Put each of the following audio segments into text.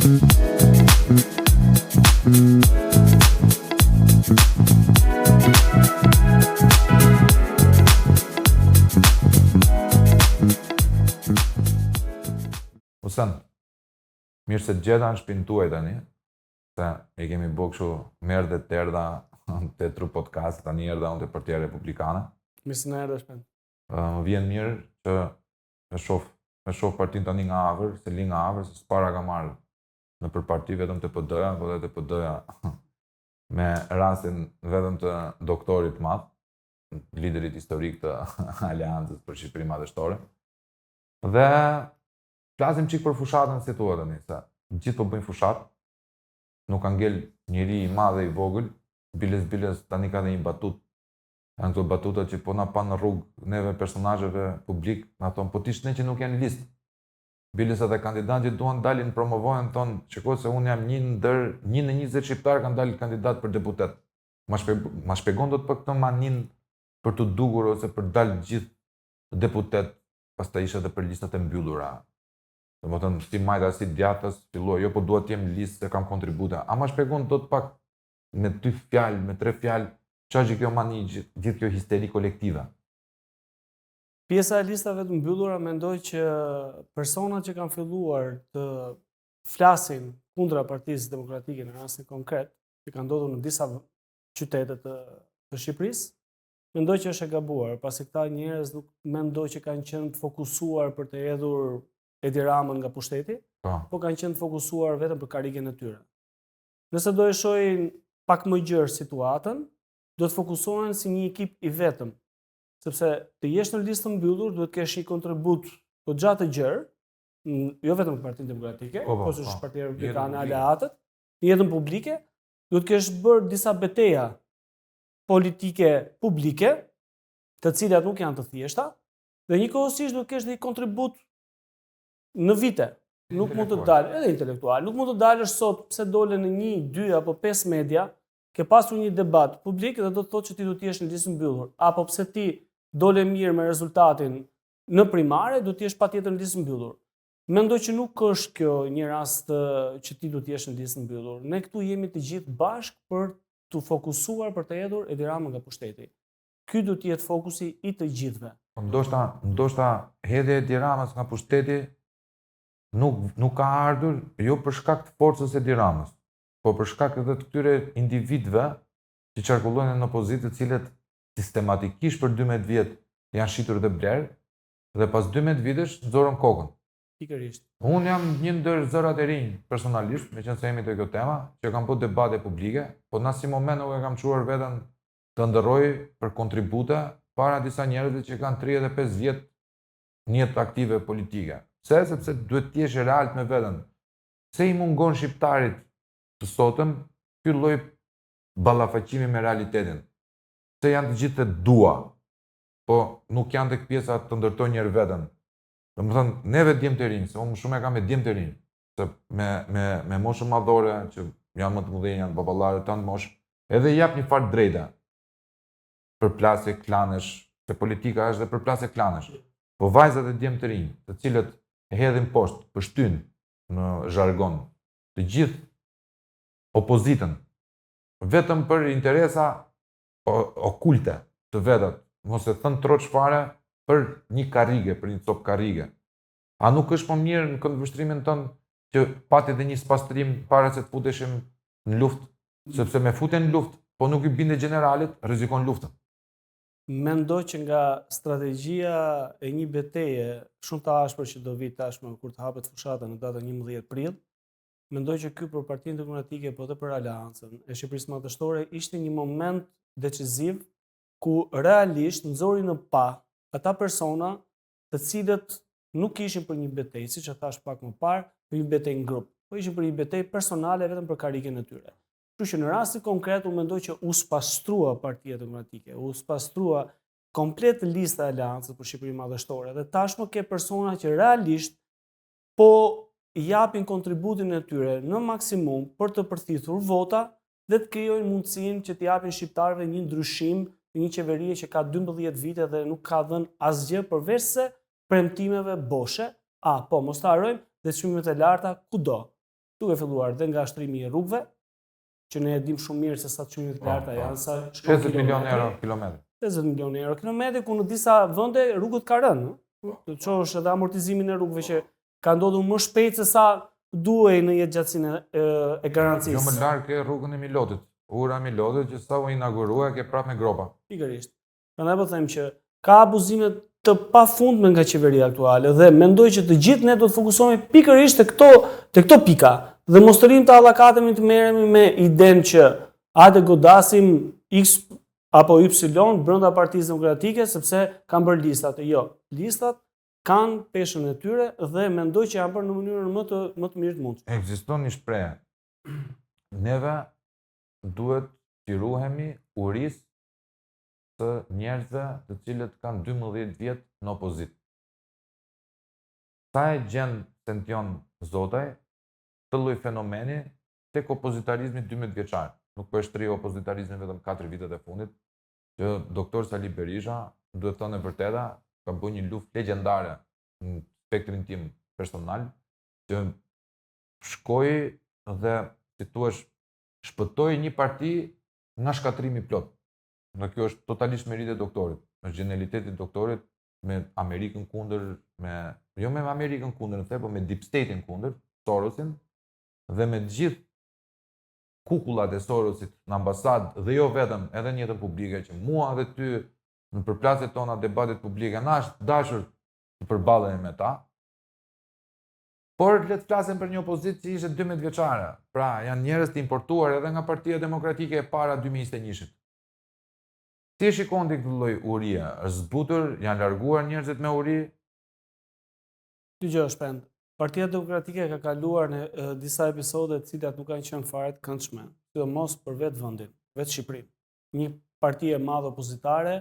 Usan, mirë se gjeta në shpinë tuaj tani, se e kemi bo kështu merë dhe të erdha të tru podcast, tani erdha unë të Partia Republikane. Mirë se në erdha shpen. Më vjen mirë që e shoh partin tani nga afër, se li nga afër, se s'para ka marrë në për parti vetëm të PD-ja, po dhe të PD-ja me rastin vetëm të doktorit madh, liderit historik të Aleancës për Shqipëri Madhështore. Dhe flasim qik për fushatën si thua tani, se gjithë po bëjnë fushatë, nuk ka ngel njëri i madh dhe i vogël, biles tani ka dhe një batut. Janë këto batutat që po na pa në rrugë neve personazheve publik, na thonë po tish ne që nuk janë listë. Biles edhe kandidatë që duan dalin promovojnë thonë, shikoj se unë jam një ndër 1 në 20 shqiptar kanë dalë kandidat për deputet. Ma shpjegon dot për këtë manin për të dukur ose për dalë gjithë deputet, pastaj ishte edhe për listat e mbyllura. Domethënë si majta si djatës, filloj, jo po dua të jem listë se kam kontributa. A ma shpjegon dot pak me 2 fjalë, me 3 fjalë, çfarë kjo mani, gjithë kjo histeri kolektive? Pjesa e listave të mbyllura mendoj që personat që kanë filluar të flasin kundra Partisë Demokratike në rastin konkret, që kanë ndodhur në disa qytete të Shqipërisë, mendoj që është e gabuar, pasi këta njerëz nuk mendoj që kanë qenë të fokusuar për të hedhur Edi Ramën nga pushteti, po kanë qenë të fokusuar vetëm për karrigen e tyre. Nëse do e shohin pak më gjerë situatën, do të fokusohen si një ekip i vetëm, sepse të jesh në listë mbyllur duhet kesh një kontribut të gjatë gjerë, jo vetëm për Partinë Demokratike, po që është Partia Republikane, aleatët, në jetën publike, duhet kesh bërë disa beteja politike publike, të cilat nuk janë të thjeshta, dhe njëkohësisht duhet kesh dhe një kontribut në vite, nuk mund të dalë, edhe intelektual, nuk mund të dalësh sot pse dole në 1, 2 apo 5 media, ke pasur një debat publik dhe do të thotë që ti do të jesh në listë mbyllur, apo pse ti dole mirë me rezultatin në primare, do të jesh patjetër në listë mbyllur. Mendoj që nuk është kjo një rast që ti do të jesh në listë mbyllur. Ne këtu jemi të gjithë bashkë për të fokusuar për të hedhur Edi Ramën nga pushteti. Ky do të jetë fokusi i të gjithëve. Ndoshta hedhja e Edi Ramës nga pushteti nuk ka ardhur jo për shkak të forcës së Edi Ramës, po për shkak edhe të këtyre individëve që qarkullojnë në opozitë, të cilët sistematikisht për 12 vjet janë shitur dhe blerë, dhe pas 12 vitesh nxorën kokën. Pikërisht. Unë jam një ndër zërat e rinj personalisht, me qenë se jemi te kjo tema, që kam bërë debate publike, po në asnjë moment nuk e kam çuar veten të ndërroj për kontribute para disa njerëzve që kanë 35 vjet në jetë aktive politike. Sepse duhet të jesh realt me veten. Se i mungon shqiptarit të sotëm ky lloj ballafaqimi me realitetin. Se janë të gjithë të dua, po nuk janë tek pjesa të ndërtojnë njërë veten. Domethënë, neve djemë të rinj, se unë shumë e kam me djemë të rinj, se me moshën madhore, që janë më të mëdhenj, janë baballarë të të moshë, edhe jap një farë drejta për plasje klanesh, se politika është dhe për plasje klanesh. Po vajzat e djemë të rinj, të cilët e hedhin poshtë, pështyn në zhargon, të gjithë opozitën, vetëm për interesa okulte të vetat, mos e thënë troç fare për një karrige, për një copë karrige. A nuk është më mirë në këndvështrimin tonë që pati dhe një spastrim para se të futeshim në luftë, sepse me futen në luftë, po nuk i binde generalit, rrezikon luftën. Mendoj që nga strategjia e një beteje shumë të ashpër që do vi tashmë kur të hapet fushata në datën 11 prill, mendoj që ky për Partinë Demokratike po edhe për Aleancën e Shqipërisë Madhështore ishte një moment decisiv ku realisht nxori në pa ata persona të cilët nuk ishin për një betejë, siç e thash pak më parë, për një betejë në grup, po ishin për një betejë personale vetëm për karrigen e tyre. Kështu që në rastin konkret unë mendoj që u spastrua Partia Demokratike, u spastrua komplet lista e Aleancës për Shqipërinë Madhështore dhe tashmë ke persona që realisht po japin kontributin e tyre në maksimum për të përthithur vota dhe të krijojnë mundësinë që të japin shqiptarëve një ndryshim, një qeverie që ka 12 vite dhe nuk ka dhënë asgjë përveç se premtimeve boshe, po mos ta harrojmë dhe çmimet e larta kudo. duke filluar dhe nga shtrimi i rrugëve, që ne e dim shumë mirë se sa çmimet e larta janë, sa 50 milionë euro kilometri. 50 milionë euro kilometri, ku në disa vende rrugët ka rënë. Të çosh edhe amortizimin e rrugëve që ka ndodhur më shpejt se sa duhej në jetëgjatësinë e garancisë. Jo më larg ke rrugën e Milotit. Ura e Milotit që sa u inaugurua ke prapë me gropa. Pikërisht. Prandaj po them që ka abuzime të pafundme nga qeveria aktuale dhe mendoj që të gjithë ne do të fokusohemi pikërisht te këto pika. Dhe mos të rrim të allakatemi të merremi me idenë që hajde godasim X apo Y brenda Partisë Demokratike sepse kanë bërë listat. Jo, listat kanë peshën e tyre dhe mendoj që janë bërë në mënyrën më të mirë të mundshme. Ekziston një shprehje. Neve duhet t'i ruhemi urisë të njerëzve të cilët kanë 12 vjet në opozitë. Sa e gjen tension zotaj të lloj fenomeni tek opozitarizmi 12 vjeçar. Nuk po e shtri opozitarizmin vetëm 4 vitet e fundit, që doktor Sali Berisha, duhet thënë e vërteta, ka bërë një luftë legjendare në spektrin tim personal, që shkoi dhe, si thua, shpëtoi një parti nga shkatrimi plot. Në kjo është totalisht meritë e doktorit, është genialiteti i doktorit me Amerikën kundër, jo me Amerikën kundër, po me Deep State-in kundër, Sorosin, dhe me gjithë kukullat e Sorosit në ambasadë dhe jo vetëm edhe në jetën publike, që mua dhe ty në përplasjet tona debatet publike na është dashur të përballemi me ta. Por le të flasim për një opozitë që ishte 12 vjeçare. Pra, janë njerëz të importuar edhe nga Partia Demokratike e para 2021-shit. Si e shikon ti këtë lloj urie? Është zbutur, janë larguar njerëzit me uri? Dëgjoj shpend. Partia Demokratike ka kaluar në disa episode të cilat nuk kanë qenë fare të këndshme, sidomos për vetë vendin, vetë Shqipërinë. Një parti e madhe opozitare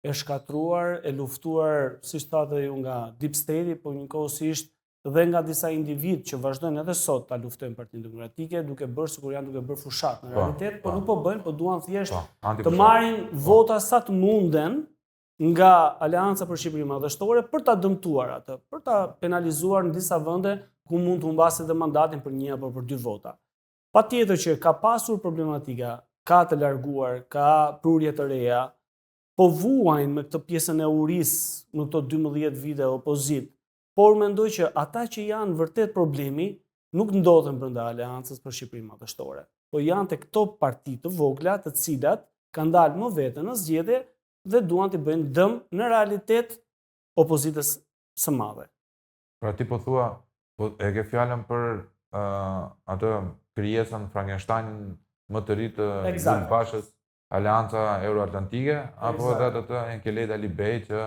e shkatruar, e luftuar, siç thatë ju, nga Deep State, por njëkohësisht dhe nga disa individ që vazhdojnë edhe sot ta luftojnë Partinë Demokratike, duke bërë sikur janë duke bërë fushat në realitet, por nuk po bëjnë, po duan thjesht të marrin vota sa të munden nga Aleanca për Shqipëri Madhështore për ta dëmtuar atë, për ta penalizuar në disa vende ku mund të humbasin dhe mandatin për 1 apo për 2 vota. Patjetër që ka pasur problematika, ka të larguar, ka prurje të reja, po vuajnë me këtë pjesën e urisë në këto 12 vite opozit, por mendoj që ata që janë vërtet problemi nuk ndodhen brenda Aleancës për Shqipëri Madhështore, po janë te këto parti të vogla, të cilat kanë dalë më vete në zgjedhje dhe duan të bëjnë dëm në realitet opozitës së madhe. Pra ti po thua, po e ke fjalën për atë krijesën Frankensteinin më të ri të Bashës, Aleanca Euroatlantike, apo edhe atë Enkeleta Libej që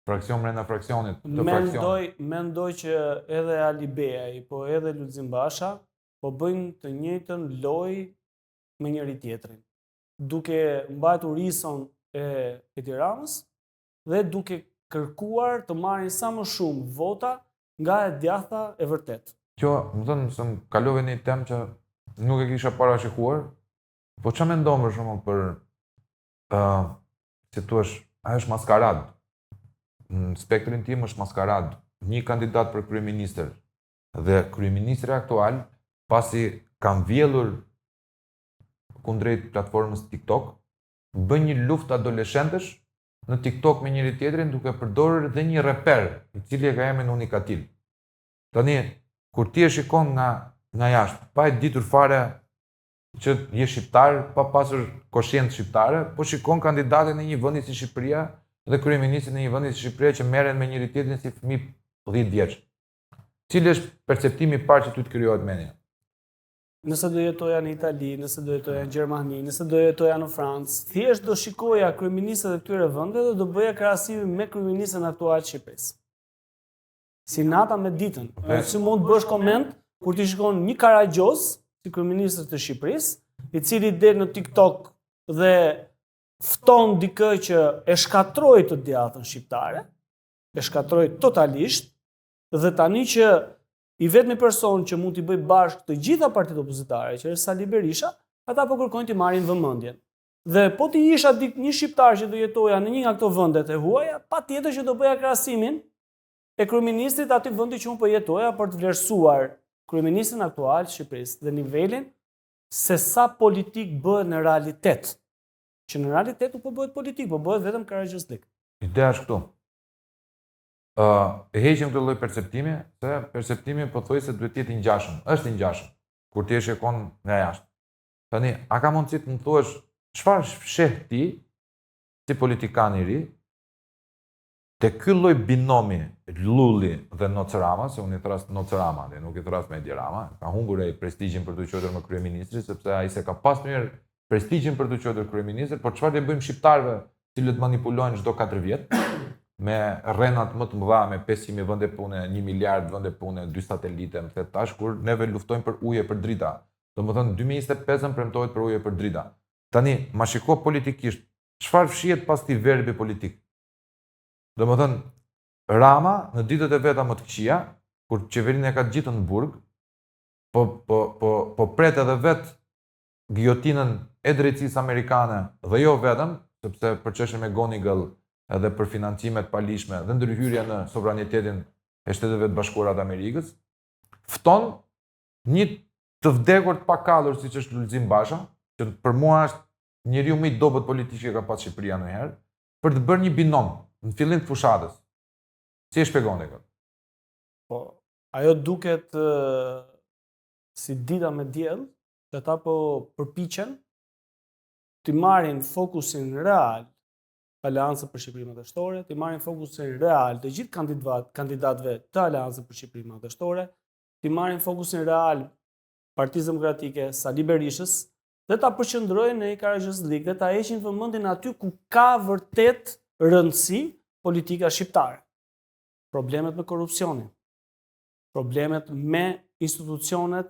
fraksion brenda fraksionit, të fraksionit. Mendoj që edhe Ali Beaj, po edhe Lulzim Basha, po bëjnë të njëjtën lojë me njëri tjetrin, duke mbajtur rison e Tiranës dhe duke kërkuar të marrin sa më shumë vota nga e djatha e vërtet. Kjo, më thënë, se më kalove një temë që nuk e kisha parashikuar, po që mendon për shumë për, si tu ajo është maskarad. Në spektrin tim është maskarad. Një kandidat për kryeministër dhe kryeministri aktual, pasi kanë vjellur kundrejt platformës TikTok, bën një luftë adoleshentësh në TikTok me njëri tjetrin duke përdorur dhe një reper, i cili e ka emrin Unikatil. Tani, kur ti e shikon nga jashtë, pa e ditur fare që je shqiptar, pa pasur koshient shqiptare, po shikon kandidatin e një vendi si Shqipëria dhe kryeministrin e një vendi si Shqipëria që merren me njëri tjetrin si fëmijë 10 vjeç. Cili është perceptimi i parë që ty të krijohet mendja? Nëse do jetoja në Itali, nëse do jetoja në Gjermani, nëse do jetoja në Francë, thjesht do shikoja kryeministët e këtyre vendeve dhe do bëja krahasimin me kryeministën aktual të Shqipërisë. Si nata me ditën. Si mund të bësh koment kur ti shikon një Karagjoz si kryeministër të Shqipërisë, i cili del në TikTok dhe fton dikë që e shkatroi të djathtën shqiptare, e shkatroi totalisht, dhe tani që i vetmi person që mund t'i bëj bashkë të gjitha partitë opozitare, që është Sali Berisha, ata po kërkojnë t'i marrin vëmendjen. Dhe po ti isha një shqiptar që do jetoja në një nga këto vendet e huaja, patjetër që do bëja krahasimin e kryeministrit aty vendi që unë po jetoja për të vlerësuar kryeministrin aktual të Shqipërisë dhe nivelin se sa politik bëhet në realitet. Që në realitet nuk po bëhet politik, po bëhet vetëm karagjeslik. Ideja është këtu. E heqim këtë lloj perceptimi, se perceptimi pothuajse duhet të jetë i ngjashëm. Është i ngjashëm kur ti e shikon nga jashtë. Tani, a ka mundësi të më thuash çfarë sheh ti si politikan i ri te ky lloj binomi Lulli dhe Nocrama, se unë i thras Nocrama, dhe nuk i thras me Edi Rama, ka humbur ai prestigjin për të quajtur më kryeministri, sepse ai se ka pas mirë prestigjin për të quajtur kryeministër, por çfarë i bëjmë shqiptarëve, cilët manipulojnë çdo 4 vjet me rrenat më të mëdha, me 500.000 vende pune, 1 miliard vende pune, 2 satelite, më thet tash kur neve luftojmë për ujë e për drita. Domethënë 2025 premtohet për ujë e për drita. Tani, ma shiko politikisht, çfarë fshihet pas këtij verbi politik? Domethënë, Rama në ditët e veta më të këqija, kur qeverinë e ka gjitur në burg, po pret edhe vet giotinën e drejtësisë amerikane dhe jo vetëm, sepse për çështjen me Gonigal edhe për financimet palishme dhe ndërhyrja në sovranitetin e Shteteve të Bashkuara të Amerikës, fton një të vdekur të pakallur siç është Lulzim Basha, që për mua është njeriu më i dobët politik që ka pas Shqipëria ndonjëherë, për të bërë një binom në fillim të fushatës. Si e shpjegon këtë? Po, ajo duket si dita me diell, se ata po përpiqen të marrin fokusin real Aleancës për Shqipërinë Madhështore, të marrin fokusin real të gjithë kandidatëve të Aleancës për Shqipërinë Madhështore, të marrin fokusin real Partisë Demokratike, Sali Berishës, dhe ta përqendrojnë në një karagjeslik, dhe ta heqin vëmendjen aty ku ka vërtet rëndësi politika shqiptare. Problemet me korrupsionin, problemet me institucionet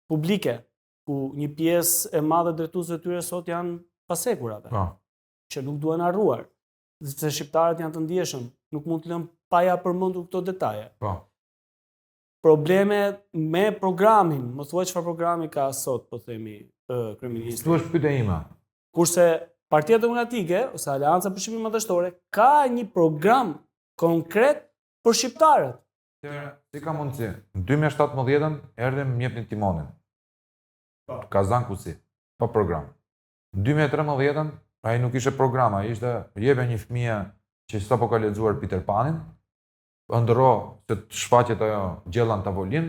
publike, ku një pjesë e madhe drejtuesve të tyre sot janë pasekurave, që nuk duhen harruar, sepse shqiptarët janë të ndjeshëm, nuk mund të lënë pa ja përmendur këto detaje. Probleme me programin, më thuaj çfarë programi ka sot, po themi, kryeministri. Kjo është pyetja ime. Kurse Partia Demokratike ose Aleanca për Shqipërinë Madhështore ka një program konkret për shqiptarët. Si ka mundësi? Në 2017 erdhëm më jepnin timonin. Kazan Kusi, pa program. Në 2013 ai nuk ishte program, ai ishte jepja një fëmijë që sapo ka lexuar Peter Panin, ndërro se të shfaqet ajo gjella në tavolin,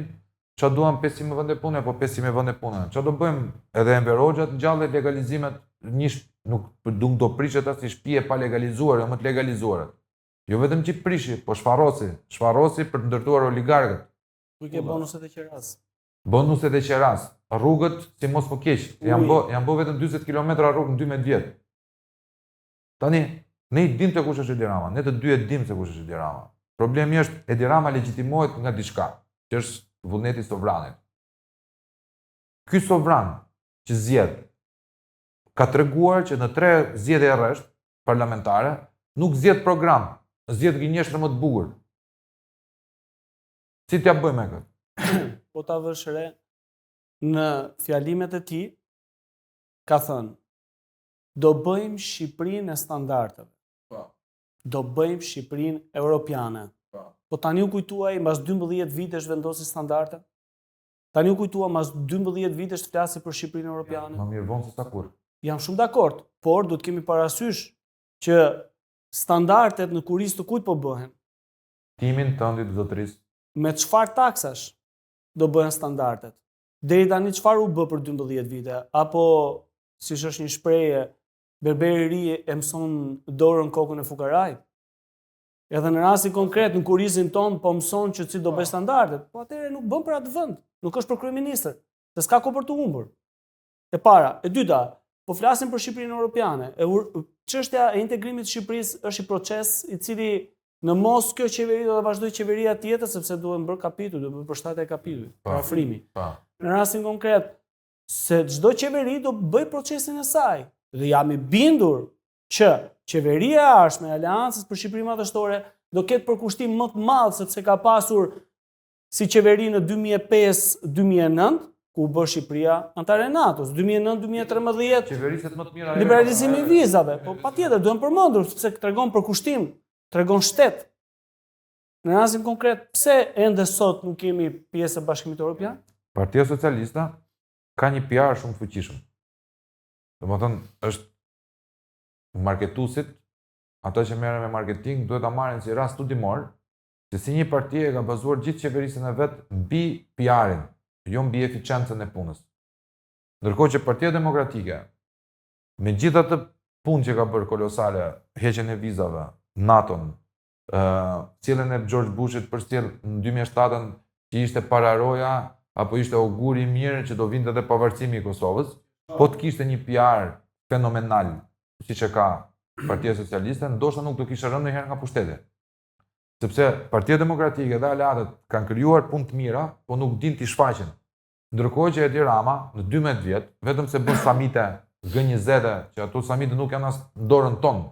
çfarë duan 500 vende pune apo 500 vende pune. Çfarë do bëjmë? Edhe Enver Hoxha të ngjallet legalizimet, nuk do prishet as një shtëpi e pa legalizuar, jo më të legalizuar. Jo vetëm që prishi, po shfarrosi për të ndërtuar oligarkët. Ku ke bonuset e qeras? Bonuset e qeras, rrugët si mos po keq, janë bë vetëm 40 km rrugë në 12 vjet. Tani, ne i dim se kush është Edi Rama, ne të dy e dim se kush është Edi Rama. Problemi është Edi Rama legjitimohet nga diçka, që është vullneti sovranit. Ky sovran që zgjedh ka treguar që në 3 zgjedhje rresht parlamentare nuk zgjedh program, zgjedh gënjeshtër më të bukur. Si t'ja bëjmë këtë? Po ta vësh re, në fjalimet e tij ka thënë, do bëjmë Shqipërinë e standardeve. Do bëjmë Shqipërinë europiane. Po tani u kujtuaj mbas 12 vitesh vendosi standarde? Tani u kujtua mbas 12 vitesh të flasi për Shqipërinë europiane? Më mirë vonë se sa kur. Jam shumë dakord, por do të kemi parasysh që standardet në kuris të kujt po bëhen? Timin tëndit zotërisë. Me çfarë taksash do bëhen standardet? Deri tani çfarë u bë për 12 vite? Apo, siç është një shprehje, berberi i ri e mëson dorën kokën e fukarajit? Edhe në rastin konkret, në kurizin ton, po mëson që si do bëj standardet, po atëherë nuk bën për atë vend, nuk është për kryeministër, se s'ka kohë për të humbur. E para, e dyta, po flasim për Shqipërinë Europiane. Çështja e integrimit të Shqipërisë është një proces i cili në mos kjo qeveri do të vazhdojë qeveria tjetër, sepse duhet bërë kapitull, duhet bërë përshtatje e kapitullit, parafrimi. Në rastin konkret, se çdo qeveri do bëj procesin e saj. Dhe jam i bindur që qeveria e ardhshme e Aleancës për Shqipërinë Madhështore do ketë përkushtim më të madh, sepse ka pasur si qeveri në 2005-2009, ku bë Shqipëria antare e NATO-s, 2009-2013 qeveriset më të mira liberalizimi i vizave, po patjetër duhen përmendur sepse tregon përkushtim, tregon shtet. Në rastin konkret, pse ende sot nuk kemi pjesë e Bashkimit Evropian? Partia Socialiste ka një PR shumë të fuqishëm. Domethënë, është marketuesit, ato që merren me marketing, duhet ta marrin si rast studimor, se si një parti e ka bazuar gjithë qeverisjen e vet mbi PR-in, jo mbi eficiencën e punës. Ndërkohë që Partia Demokratike, me gjithë atë punë që ka bërë kolosale, heqjen e vizave, NATO-n, sjelljen e George Bushit për sjell në 2007 që ishte pararoja apo ishte auguri i mirë që do vinte edhe pavarësimi i Kosovës, po të kishte një PR fenomenal, siç e ka Partia Socialiste, ndoshta nuk do kishte rënë ndonjëherë nga pushteti. Sepse Partia Demokratike dhe aleatët kanë krijuar punë të mira, po nuk din t'i shfaqin. Ndërkohë që Edi Rama në 12 vjet, vetëm se bën samite G20, që ato samite nuk janë as në dorën tonë.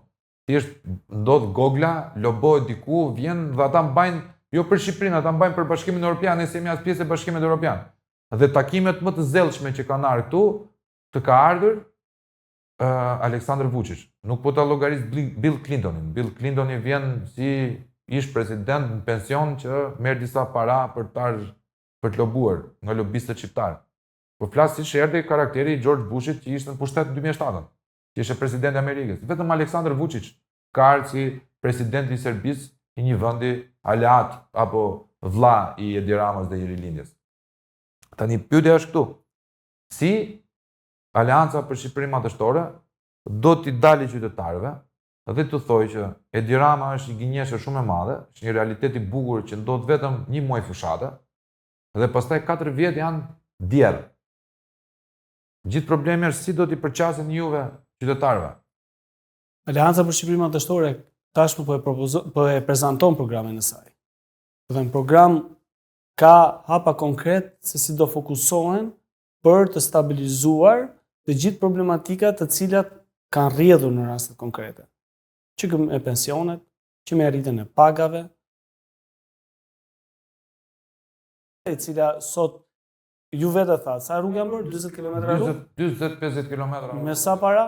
Thjesht ndodh gogla, lobohet diku, vjen dhe ata mbajnë jo për Shqipërinë, ata mbajnë për Bashkimin Evropian, ne jemi as pjesë e Bashkimit Evropian. Dhe takimet më të zellshme që kanë ardhur këtu, të ka ardhur Aleksandar Vučić. Nuk po ta llogaris Bill Clintonin. Bill Clintoni vjen si ish president në pension që merr disa para për të lobuar nga lobistët shqiptar. Po flas siç erdhi karakteri i George Bushit që ishte në pushtet në 2007, që ishte presidenti i Amerikës. Vetëm Aleksandar Vučić ka ardhur si presidenti i Serbisë, i një vendi aleat apo vlla i Edi Ramës dhe i rilindjes. Tani pyetja është këtu. Si Aleanca për Shqipërinë Madhështore do t'i dalë qytetarëve dhe të thojë që Edi Rama është një gënjeshtër shumë e madhe, është një realitet i bukur që ndodh vetëm një muaj fushate, dhe pastaj 4 vjet janë djerë. Gjithë problemi është si do t'i përqasin juve qytetarëve. Aleanca për Shqipërinë Madhështore tashmë po e prezanton programin e saj. Do të thënë program ka hapa konkret se si do fokusohen për të stabilizuar të gjithë problematikat të cilat kanë rrjedhur në rastet konkrete. Që me pensionet, që me arritjen e pagave, e cila sot ju vetë thatë, sa rrugë janë bërë? 40 km rrugë? 40-50 km rrugë. Me sa para?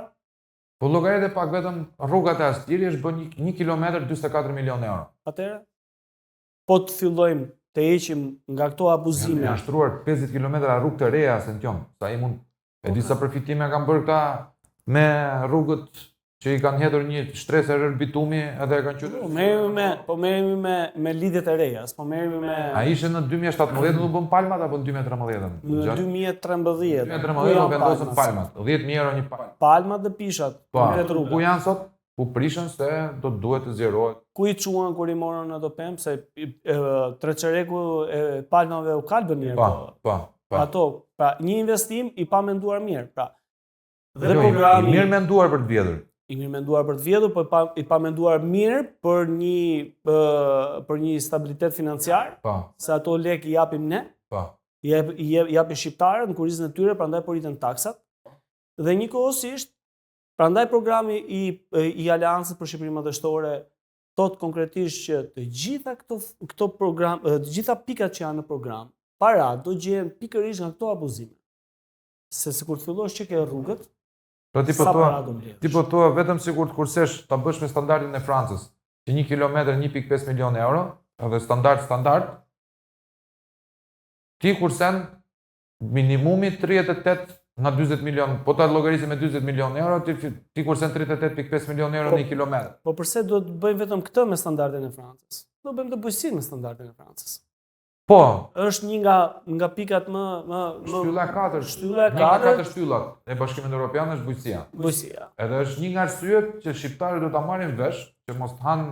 Po llogarit e pak vetëm rrugat e Astiri është bën 1 kilometër 44 milionë euro. Atëherë, po të fillojmë të heqim nga këto abuzime. Janë shtruar 50 km rrugë të reja Sention. Sa i mund e disa përfitime kanë bërë këta me rrugët që i kanë hedhur një shtresë rreth bitumi edhe e kanë qytet. Po merremi me lidhjet e reja, po merremi me. A ishte në 2017 u bën palmat apo në 2013? Në 2013. 2013 vendosën palmat. 10.000 euro një palmë. Palmat dhe pishat. Po, ku janë sot? Ku prishën se do të duhet të zjerohet. Ku i çuan kur i morën ato pemë se treçereku e palmave u kalbën mirë. Po. Ato, pra një investim i pa menduar mirë, pra. Dhe programi i mirë menduar për të vjedhur. I mirë menduar për të vjedhur, po i pa menduar mirë për një stabilitet financiar. Po. Se ato lek i japim ne. Po. I japin shqiptarët në kurrizën e tyre, prandaj po rriten taksat. Dhe njëkohësisht, prandaj programi i Aleancës për Shqipërinë Madhështore thot konkretisht që të gjitha këto program, të gjitha pikat që janë në program, para do gjehen pikërisht nga këto abuzime. Se sikur të fillosh që ke rrugët, pra ti po thua vetëm sikur të kursesh ta bësh me standardin e Francës, që 1 kilometër 1.5 milion euro, edhe standard, ti kursen minimumi 38 nga 40 milion, po ta llogarisë me 40 milion euro, ti kursen 38.5 milion euro në 1 kilometër. Po përse do të bëjmë vetëm këtë me standardin e Francës? Do bëjmë të bujqësinë me standardin e Francës. Po, është një nga pikat më shtylla 4, shtylla 4 shtyllat e Bashkimit Evropian është bujqësia. Bujqësia. Edhe është një nga arsyet që shqiptarët do ta marrin vesh që mos të hanë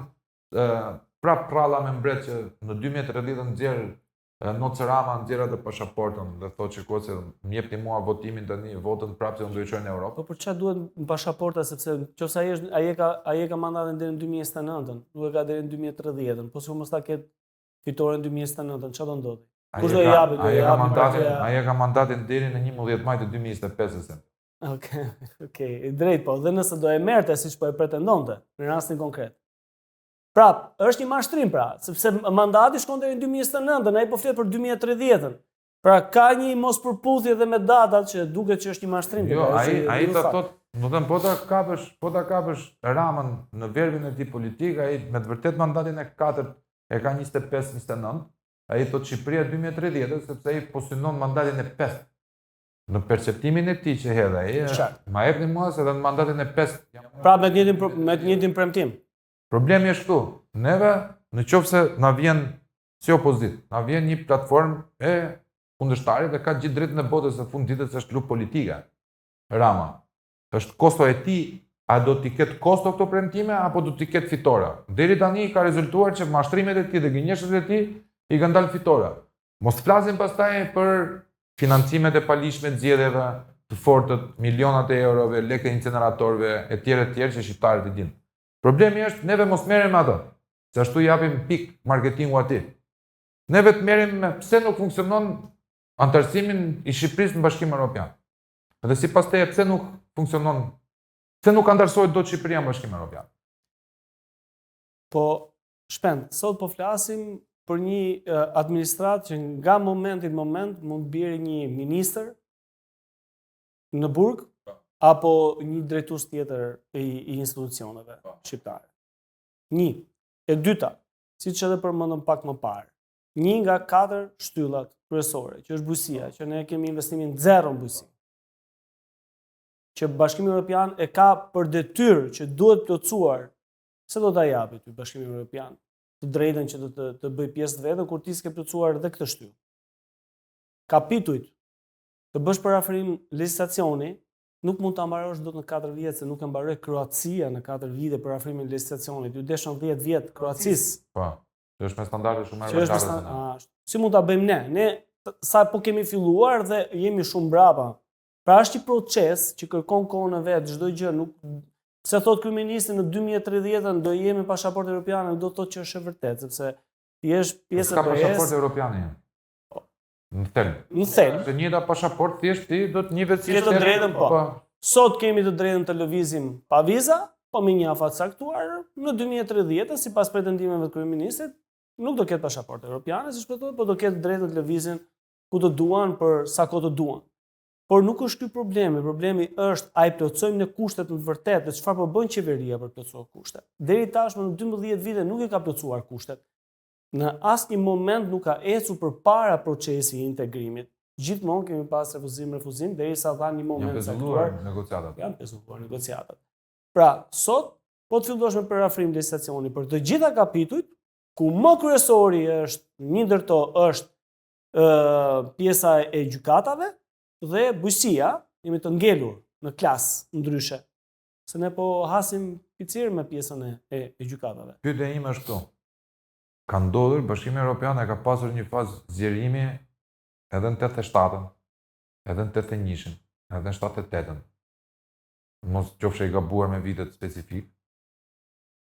prap pralla me mbret që në 2030 nxjerr Noce Rama nxjerr atë pasaportën dhe thotë shikoj se më jepni mua votimin tani, votën prapë se unë do të shkoj në Europë. Po për çfarë duhet pasaporta sepse nëse ai e ka mandatin deri në 2029-ën, nuk e ka deri në 2030-ën, po sikur mos ta ketë fitoren 2029-ën, çfarë do ndodhi? Kush do i japë? Ai e ka mandatin deri në 11 maj të 2025-së. Okej, drejt po, dhe nëse do e merrte siç po e pretendonte në rastin konkret. Prap, është një mashtrim pra, sepse mandati shkon deri në 2029-ën, ai po flet për 2030-ën. Pra ka një mospërputhje edhe me datat që duket që është një mashtrim. Jo, ai ta thot, do të them po ta kapësh Ramën në verbin e tij politik, ai me të vërtet mandatin e 4 e ka 25-29, ai thot Shqipëria 2030, sepse ai po synon mandatin e 5. Në perceptimin e tij që hedh ai, ma jepni mua se edhe në mandatin e 5. Pra me të njëjtin premtim. Problemi është këtu. Neve, në qoftë se na vjen si opozit, na vjen një platformë e kundërshtarit dhe ka gjithë drejtën e botës së fund ditës është luftë politike. Rama, është kosto e tij, a do t'i ketë kosto këto premtime apo do t'i ketë fitore? Deri tani ka rezultuar që mashtrimet e tij dhe gënjeshtrat e tij i kanë dalë fitore. Mos flasim pastaj për financimet e palishme të zgjedhjeve të fortët, milionat e eurove, lekë incineratorëve etj që shqiptarët i dinë. Problemi është neve mos merrem me ato, se ashtu japim pik marketingu atij. Neve të merrem me pse nuk funksionon antarësimin i Shqipërisë në Bashkimin Evropian. Dhe sipas teje pse nuk funksionon, pse nuk antarësohet dot Shqipëria në Bashkimin Evropian. Po shpend, sot po flasim për një administratë që nga momenti në moment mund bjerë një ministër në burg apo një drejtues tjetër i institucioneve shqiptare. Një. E dyta, siç edhe përmendëm pak më parë, një nga 4 shtyllat kryesore, që është bujësia, që ne kemi investimin zero në bujësi, që Bashkimi Evropian e ka për detyrë që duhet plotësuar, se do ta japi ty Bashkimi Evropian të drejtën që të bëj pjesë të vetën kur ti s'ke plotësuar edhe këtë shtyllë. Kapitujt të bësh parafrim legjislacioni nuk mund ta mbarosh dot në 4 vjet, se nuk e mbaroi Kroacia në 4 vite parafrimin e legjislacionit. Ju deshën 10 vjet Kroacisë. Po. Që është me standarde shumë më lartë. Si mund ta bëjmë ne? Ne sa po kemi filluar dhe jemi shumë brapa. Pra është një proces që kërkon kohën e vet, çdo gjë nuk pse thot kryeministri në 2030 do jemi pasaportë europiane, do thotë që është e vërtetë, sepse ti je pjesë e ka pasaportë europiane. Në thelb. Në thelb. Se njëta pasaportë thjesht ti do të njihet si ke të drejtën po. Sot kemi të drejtën të lëvizim pa viza, po me një afat saktuar në 2030 sipas pretendimeve të kryeministrit nuk do ketë pasaportë europiane, siç po thotë, po do ketë drejtën të lëvizin ku të duan për sa kohë të duan. Por nuk është ky problemi. Problemi është a i plotësojmë në kushtet në të vërtetë dhe çfarë po bën qeveria për plotësuar kushtet. Deri tashmë në 12 vite nuk e ka plotësuar kushtet. Në asnjë moment nuk ka ecur përpara procesi i integrimit. Gjithmonë kemi pas refuzim derisa dha një moment saktuar negociatat. Janë pezulluar negociatat. Pra, sot po të fillosh me parafrim legjislacioni për të gjitha kapitujt, ku më kryesori është një ndër to është pjesa e gjykatave dhe bujësia, jemi të ngelur në klasë ndryshe, se ne po hasim picirë me pjesën e gjykatave. Pyetja ime është këtu. Ka ndodhur Bashkimi Evropian e ka pasur një fazë zgjerimi edhe në 87-ën, edhe në 81-shën, edhe në 78-ën. Mos qofshe i gabuar me vitet specifik,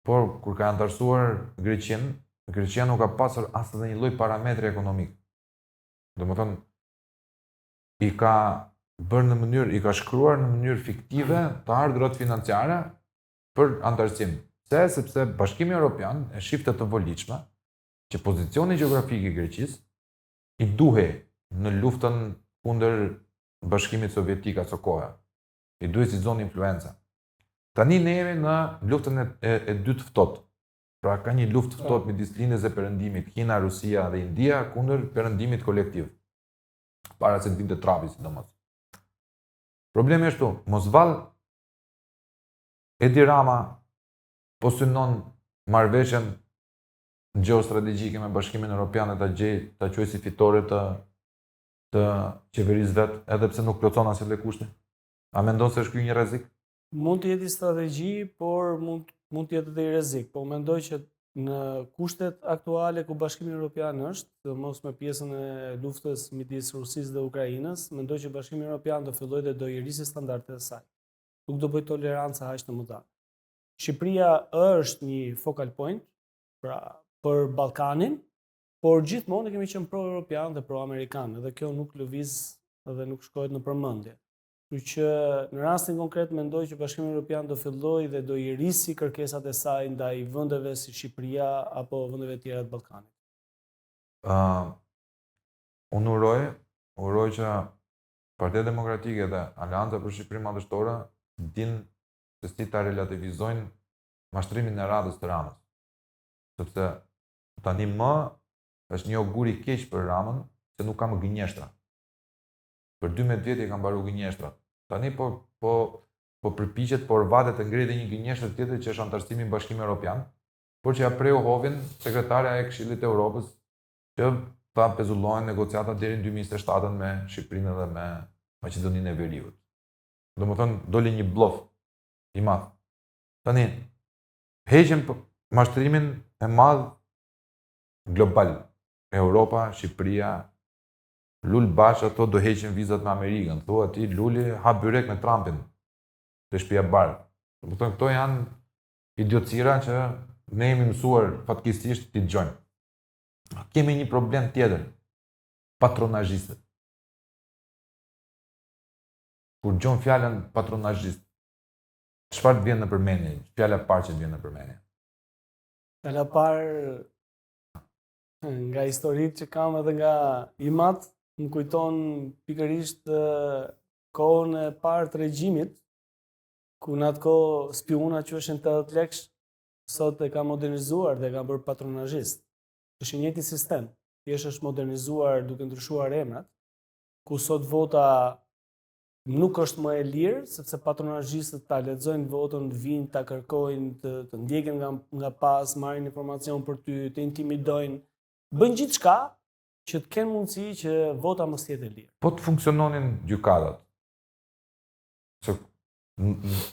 por kur ka antarësuar Greqia nuk ka pasur as edhe një lloj parametri ekonomik. Domethënë, i ka shkruar në mënyrë fiktive të ardhurat financiare për antarësim. Sepse Bashkimi Evropian e shifte të volitshme që pozicioni gjeografik i Greqisë i duhej në luftën kundër Bashkimit Sovjetik ato kohë. I duhej si zonë influence. Tani ne jemi në luftën e dytë ftohtë. Pra ka një luftë ftohtë midis lindjes së perëndimit Kina, Rusia dhe India kundër perëndimit kolektiv. Para se të vinte Trumpi sidomos. Problemi është këtu, mos vallë Edi Rama po synon marrëveshjen gjeostrategjike me Bashkimin Evropian ta quajë si fitore të qeverisë vet, edhe pse nuk plotson asnjë lloj kushti. A mendon se është ky një rrezik? Mund të jetë strategji, por mund të jetë edhe rrezik. Po mendoj që në kushtet aktuale ku Bashkimi Evropian është, mos me pjesën e luftës midis Rusisë dhe Ukrainës, mendoj që Bashkimi Evropian do fillojë dhe do i rrisë standardet e saj. Nuk do bëj tolerancë aq të mëdha. Shqipëria është një focal point për Ballkanin, por gjithmonë kemi qenë pro-europian dhe pro-amerikan, edhe kjo nuk lëviz dhe nuk shkohet në përmendje. Kështu që në rastin konkret mendoj që Bashkimi Evropian do fillojë dhe do i rrisi kërkesat e saj ndaj vendeve si Shqipëria apo vendeve tjera të Ballkanit. Unë uroj që Partia Demokratike dhe Aleanca për Shqipërinë Madhështore dinë se si ta relativizojnë mashtrimin e radhës të Ramës. Sepse Tani më është një augur i keq për Ramën se nuk ka më gënjeshtra. Për 12 vjet i ka mbaruar gënjeshtrat. Tani po përpiqet por vatet të ngrihet një gënjeshtër tjetër që është antarësimi në Bashkimin Evropian, por që ja preu hovin sekretarja e Këshillit të Evropës që ta pezullohen negociatat deri në 2027 me Shqipërinë dhe me Maqedoninë e Veriut. Domethënë doli një blluf i madh. Tani heqim mashtrimin e madh global. Europa, Shqipëria, Lul Bash ato do heqin vizat me Amerikën. Thua ti Luli ha byrek me Trumpin te shtëpia Bardh. Domethënë këto janë idiotësira që ne jemi mësuar fatkeqësisht t'i dëgjojmë. Kemi një problem tjetër. Patronazhistët. Kur dëgjon fjalën patronazhist, çfarë të vjen në përmendje? Fjala e parë që të vjen në përmendje. Fjala e parë nga historitë që kam edhe nga imat, më kujton pikërisht kohën e parë të regjimit, ku në atë kohë spiuna quheshin 80 lekësh, sot e ka modernizuar dhe ka bërë patronazhist. Është i njëjti sistem, thjesht është modernizuar duke ndryshuar emrat, ku sot vota nuk është më e lirë, sepse patronazhistët ta lexojnë votën, vinë ta kërkojnë, të ndjekin nga pas, marrin informacion për ty, të intimidojnë, bëjnë gjithçka që të kenë mundësi që vota mos jetë e lirë. Po të funksiononin gjykatat. Se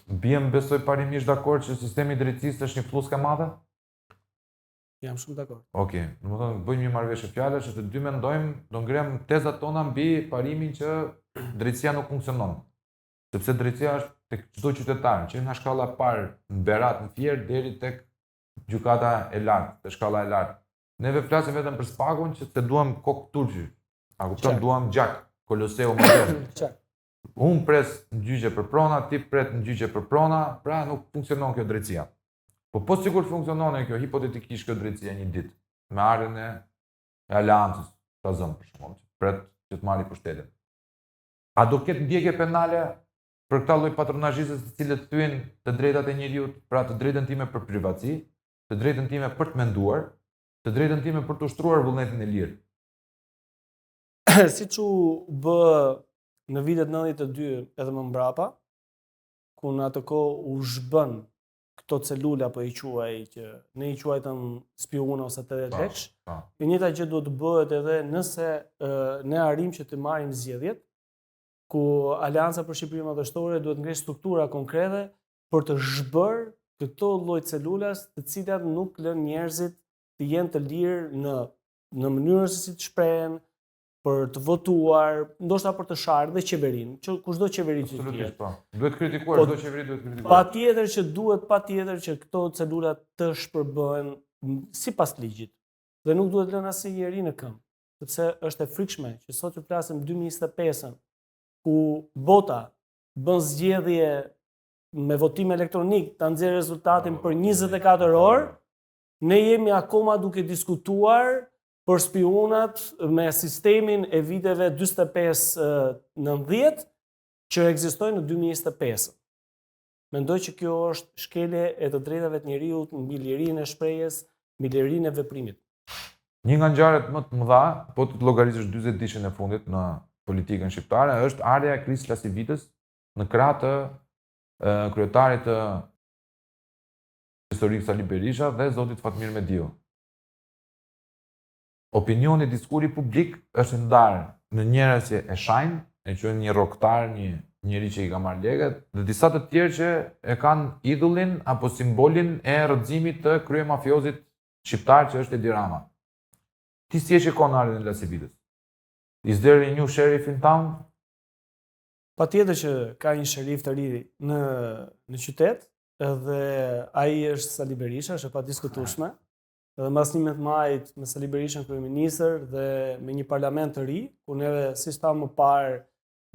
biem besoj parimisht dakord që sistemi i drejtësisë është një fluskë e madhe? Jam shumë dakord. Okej, domethënë bëjmë një marrëveshje fjalësh që të dy mendojmë, do ngrem tezat tona mbi parimin që drejtësia nuk funksionon. Sepse drejtësia është tek çdo qytetar, që nga shkalla e parë në Berat, në Fier deri tek gjykata e lartë, te shkalla e lartë. Neve flasim vetëm për Spagun që të duam kokë turqi. A kupton, duam gjak, Koloseu modern. Unë pres në gjyqje për prona, ti pret në gjyqje për prona, pra nuk funksionon kjo drejtësia. Po sigur funksionon kjo hipotetikisht kjo drejtësia një ditë, me ardhen e aleancës, ta zëmë për shkakun, pret që të marrë pushtetin. A do ketë ndjekje penale për këta lloj patronazhistëve të cilët thyen të drejtat e njeriut, pra të drejtën time për privatësi, të drejtën time për të menduar, të drejtën time për të ushtruar vullnetin e lirë? Siç u bë në vitet 92 edhe më mbrapa, ku në atë kohë u zhbën këto celula po i quaj që ne i quajtëm spiuna ose 80 lekësh. E njëjta gjë duhet të bëhet edhe nëse ne arrim që të marrim zgjedhjet, ku Aleanca për Shqipërinë Madhështore duhet ngresh struktura konkrete për të zhbër këto lloj celulas, të cilat nuk lën njerëzit të jenë të lirë në mënyrën se si të shprehen, për të votuar, ndoshta për të sharë dhe qeverinë, që kushdo qeveri që të jetë. Duhet kritikuar, çdo qeveri duhet kritikuar. Patjetër që këto celula të shpërbëhen sipas ligjit. Dhe nuk duhet lënë asnjë njeri në këmbë, sepse është e frikshme që sot që flasim 2025-ën, ku bota bën zgjedhje me votim elektronik, ta nxjerrë rezultatin për 24 orë, ne jemi akoma duke diskutuar për spionat me sistemin e viteve 45-90 që ekzistojnë në 2025. Mendoj që kjo është shkelje e të drejtave të njeriut mbi lirinë e shprehjes, mbi lirinë e veprimit. Një nga ngjarjet më të mëdha, po të llogarisësh 40 ditën e fundit në politikën shqiptare, është ardha e Kris Lasivitës në krah të kryetarit të historik Sali Berisha dhe zotit Fatmir Mediu. Opinioni, diskuri publik është ndarë në njerëz që e shajnë, e quajnë një rroktar, një njeri që i ka marrë lekët, dhe disa të tjerë që e kanë idullin apo simbolin e rrëzimit të kryemafiozit shqiptar që është Edi Rama. Ti si e shikon ardhen e Lasivitës? Is there a new sheriff in town? Patjetër që ka një sherif të ri në qytet, edhe ai është Sali Berisha, është e padiskutueshme. Edhe mbas 11 majit me Sali Berishën kryeministër dhe me një parlament të ri, ku neve si sta më parë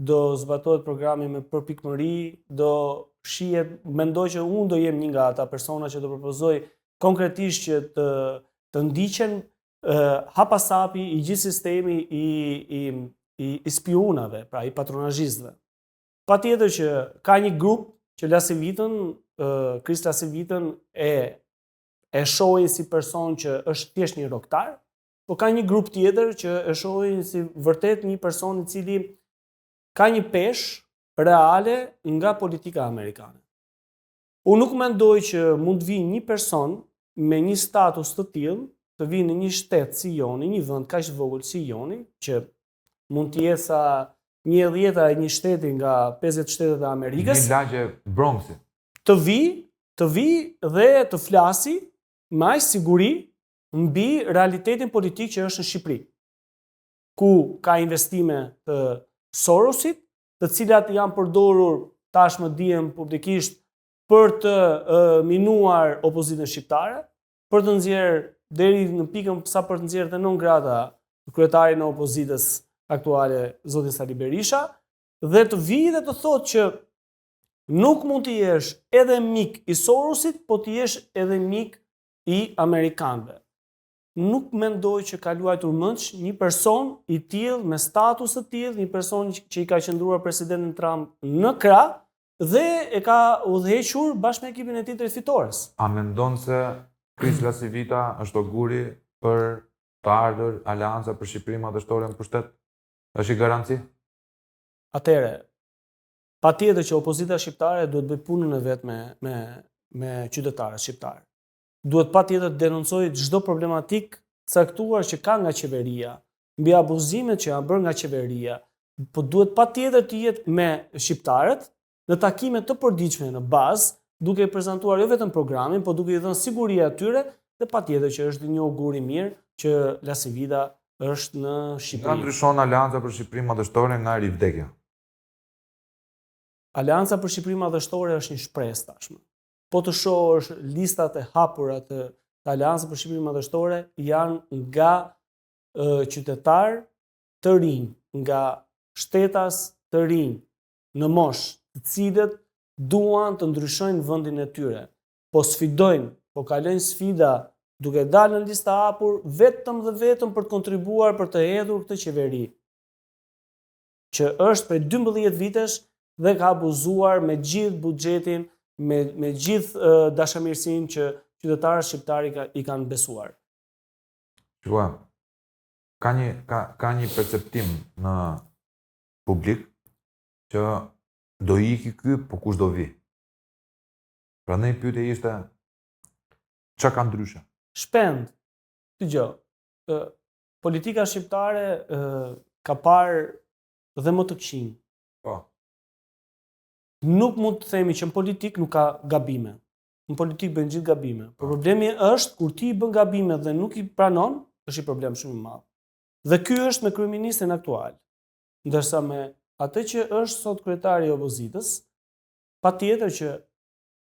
do zbatohet programi me përpikmëri, do shihet, mendoj që unë do jem një nga ata persona që do propozoj konkretisht që të ndiqen hapasapi i gjithë sistemi i spionave, pra i patronazhistëve. Patjetër që ka një grup që Lasivitën, Kris Lasivitën e e shohin si person që është thjesht një roktar, po ka një grup tjetër që e shohin si vërtet një person i cili ka një peshë reale nga politika amerikane. Unë nuk mendoj që mund të vijë një person me një status të tillë, të vijë në një shtet si joni, një vend kaq të vogël si joni, që mund të jetë sa 1/10 e një shteti nga 50 shtetet e Amerikës. Një lagje Bronxi. Të vi dhe të flasi me aq siguri mbi realitetin politik që është në Shqipëri, ku ka investime të Sorosit, të cilat janë përdorur tashmë dihem publikisht për të minuar opozitën shqiptare, për të nxjerrë deri në pikën sa për të nxjerrë të non grata kryetarin e opozitës aktuale zotin Sali Berisha, dhe të vijë dhe të thotë që nuk mund të jesh edhe mik i Sorosit, po të jesh edhe mik i amerikanëve. Nuk mendoj që ka luajtur mendsh një person i tillë me status të tillë, një person që i ka qendruar presidentin Trump në krah dhe e ka udhëhequr bashkë me ekipin e tij drejtfitores. A mendon se Krisla Civita është oguri për të ardhur Aleanca për Shqipërinë Madhështore në pushtet? Është i garanci? Atëre, patjetër që opozita shqiptare duhet bëj punën e vet me qytetarët shqiptarë. Duhet patjetër të denoncojë çdo problematik caktuar që ka nga qeveria, mbi abuzimet që janë bërë nga qeveria, po duhet patjetër të jetë me shqiptarët në takime të përditshme në bazë, duke i prezantuar jo vetëm programin, po duke i dhënë siguri atyre dhe patjetër që është një augur i mirë që La Civita është në Shqipëri. Nga ndryshon Aleanca për Shqipërinë Madhështore nga rivdekja? Aleanca për Shqipërinë Madhështore është një shpresë tashmë. Po të shohësh listat e hapura të Aleancës për Shqipërinë Madhështore janë nga qytetar të rinj, nga shtetas të rinj në moshë, të cilët duan të ndryshojnë vendin e tyre. Po sfidojnë, po kalojnë sfida duke dalë në lista hapur vetëm dhe vetëm për të kontribuar për të hedhur këtë qeveri, që është prej 12 vitesh dhe ka abuzuar me gjithë buxhetin, me gjithë dashamirësinë që qytetarët shqiptarë i kanë besuar. Shua, ka një perceptim në publik që do iki ky, po kush do vi. Prandaj pyetja ishte çka ka ndryshe? Shpend, dëgjoj, politika shqiptare ka parë dhe më të këqij. Po. Nuk mund të themi që në politik nuk ka gabime. Në politik bëjnë gjithë gabime. Por problemi është kur ti bën gabime dhe nuk i pranon, është i problem shumë i madh. Dhe ky është me kryeministrin aktual. Ndërsa me atë që është sot kryetari i opozitës, patjetër që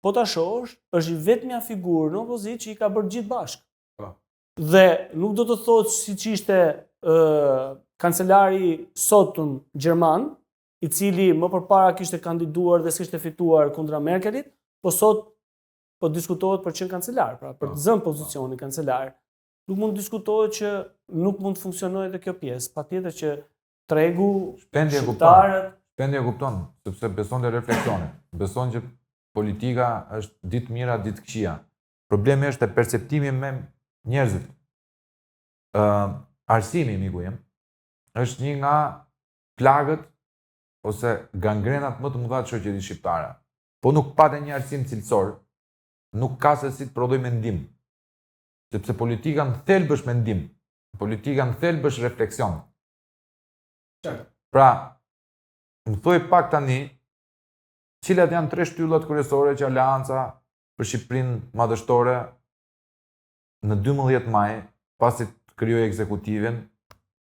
po ta shohësh, është i vetmja figurë në opozitë që i ka bërë gjithë bashkë. Dhe nuk do të thotë siç ishte kancelari sotëm gjerman, i cili më përpara kishte kandiduar dhe s'kishte fituar kundra Merkelit, po sot po diskutohet për qenë kancelar, pra për të zënë pozicionin kancelar. Nuk mund diskutohet që nuk mund të funksionojë edhe kjo pjesë. Patjetër që tregu, shqiptarët... Shpendi e kupton, sepse beson te refleksioni. Beson që politika është ditë mira, ditë këqija. Problemi është e perceptimi me njerëzit. Arsimi, miku jem, është një nga plagët ose gangrenat më të mëdha të shoqërisë shqiptare. Po nuk patë një arsim cilësor, nuk ka se si të prodhoj mendim. Sepse politika në thelb është mendim. Politika në thelb është refleksion. Pra, më thoj pak tani, cilat janë 3 shtyllat kryesore që Aleanca për Shqipërinë Madhështore në 12 maj, pasi të krijojë ekzekutivin,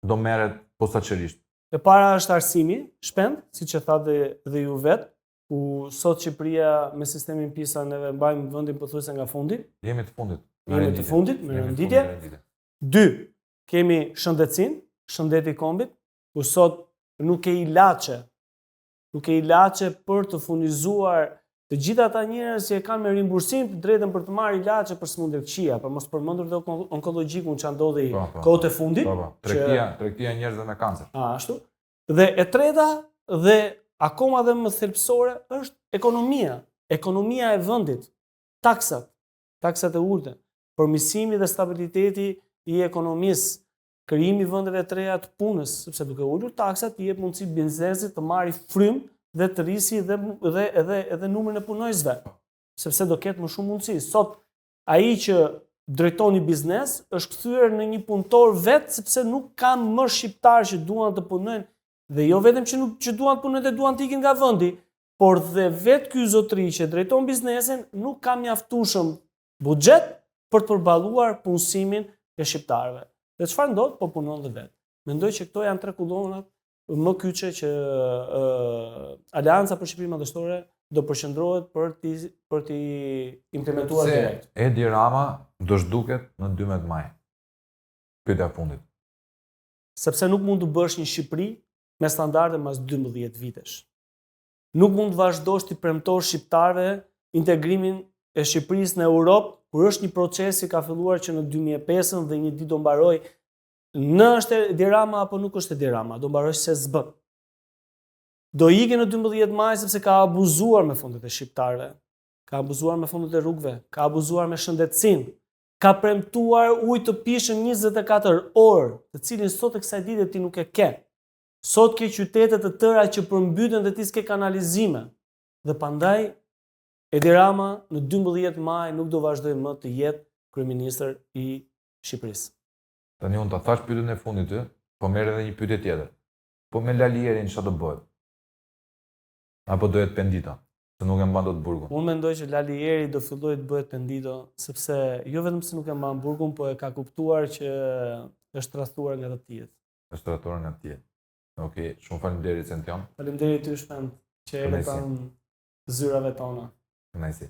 do merret posaçërisht. E para është arsimi, shpend, siç e thatë dhe ju vetë, ku sot Shqipëria me sistemin PISA neve mbajmë vendin pothuajse nga fundi. Jemi të fundit. Jemi të fundit, me renditje. 2. Kemi shëndetësinë, shëndeti i kombit, ku sot nuk e ilaçe për të furnizuar të gjitha ata njerëz që kanë me rimbursim të drejtën për të marrë ilaçe për sëmundje të këqija, për mos përmendur dhe onkologjikun që ndodhi kohët e fundit. Tregtia e njerëzve me kancer. Ashtu. Dhe e treta dhe akoma dhe më thelbësore është ekonomia. Ekonomia e vendit, taksat e ulta. përmirësimi dhe stabiliteti i ekonomisë, krijimi vendeve të reja të punës, sepse duke ulur taksat i jep mundësi biznesit të marrë frym dhe të rrisi edhe numrin e punojësve, sepse do ketë më shumë mundësi. Sot ai që drejton një biznes është kthyer në një punëtor vetë sepse nuk ka më shqiptarë që duan të punojnë dhe jo vetëm që duan të punojnë dhe duan të ikin nga vendi, por dhe vetë ky zotëri që drejton biznesin nuk ka mjaftueshëm buxhet për të përballuar punësimin e shqiptarëve. Dhe çfarë ndodh? Po punon dhe vetë. Mendoj që këto janë tre kullonat më kyçe që Aleanca për Shqipërinë Madhështore do përqendrohet për t'i implementuar direkt. Edi Rama do zhduket në 12 maj. Pyetja e fundit. Sepse nuk mund të bësh një Shqipëri me standarde mas 12 vitesh. Nuk mund të vazhdosh të premtosh shqiptarëve integrimin e Shqipërisë në Europë, kur është një proces që ka filluar që në 2005 dhe një ditë do mbaroj. Në është Edi Rama apo nuk është Edi Rama, do mbaroj se s'bën. Do ikë në 12 maj sepse ka abuzuar me fondet e shqiptarëve, ka abuzuar me fondet e rrugëve, ka abuzuar me shëndetësinë, ka premtuar ujë të pishëm 24 orë, të cilin sot e kësaj dite ti nuk e ke. Sot ke qytete të tëra që përmbyten dhe ti s'ke kanalizime. Dhe pandaj Edi Rama në 12 maj nuk do vazhdoj më të jetë kryeministër i Shqipërisë. Tani unë ta thash pyetjen e fundit ty, po merr edhe një pyetje tjetër. Po me Lalierin çfarë do bëhet? Apo do jetë pendito, se nuk e mban dot burgun? Unë mendoj që Lalieri do fillojë të bëhet pendito, sepse jo vetëm se nuk e mban burgun, po e ka kuptuar që është tradhtuar nga të tjerët. Është tradhtuar nga të tjerët. Okej, shumë faleminderit Sention. Faleminderit ty Shpend që erdhe pranë zyrave tona. Kënaqësi.